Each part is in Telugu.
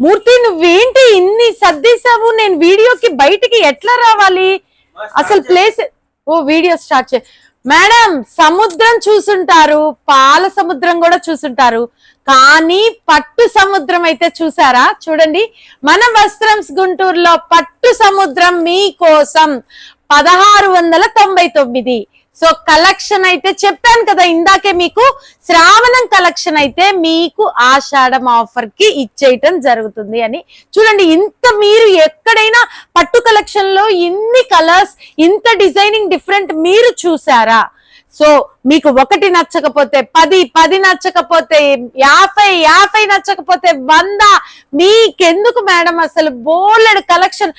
మూర్తి నువ్వేంటి ఇన్ని సర్దేశావు? నేను వీడియోకి బయటికి ఎట్లా రావాలి? అసలు ప్లేస్ వీడియో స్టార్ట్ చే. మేడం సముద్రం చూసుంటారు, పాల సముద్రం కూడా చూసుంటారు, కానీ పట్టు సముద్రం అయితే చూసారా? చూడండి, మన వస్త్రంస్ గుంటూరులో పట్టు సముద్రం మీకోసం 1699. సో కలెక్షన్ అయితే చెప్పాను కదా ఇందాకే మీకు, శ్రావణం కలెక్షన్ అయితే మీకు ఆషాఢం ఆఫర్ కి ఇచ్చేయటం జరుగుతుంది అని. చూడండి, ఇంత మీరు ఎక్కడైనా పట్టు కలెక్షన్ లో ఇన్ని కలర్స్, ఇంత డిజైనింగ్ డిఫరెంట్ మీరు చూసారా? సో మీకు ఒకటి నచ్చకపోతే 10, 10 నచ్చకపోతే 50, 50 నచ్చకపోతే 100. మీకెందుకు మేడం అసలు బోలెడు కలెక్షన్,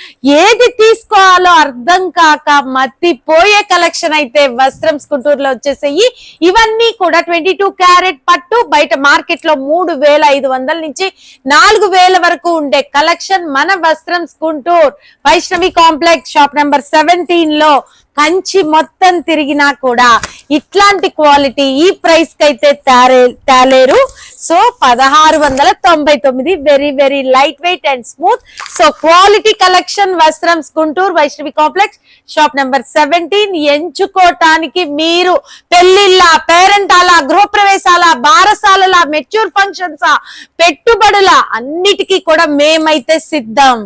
ఏది తీసుకోవాలో అర్థం కాక మత్తిపోయే కలెక్షన్ అయితే వస్త్రం గుంటూరులో వచ్చేసాయి. ఇవన్నీ కూడా 22 క్యారెట్ పట్టు, బయట మార్కెట్ లో 3500 నుంచి 4000 వరకు ఉండే కలెక్షన్ మన వస్త్రం Guntur Vaishnavi complex shop number 17 లో కంచి మొత్తం తిరిగినా కూడా ఇట్లాంటి క్వాలిటీ ఈ ప్రైస్ కి అయితే తేలేరు. So 1699, very very light weight and smooth. So quality collection Vastram Guntur Vaishnavi complex shop number 17. ఎంచుకోవటానికి మీరు పెళ్లిళ్ళ, పేరెంటాల, గృహప్రవేశాల, బారసాలల, మెచ్యూర్ ఫంక్షన్స్, పెట్టుబడుల అన్నిటికీ కూడా మేమైతే సిద్ధం.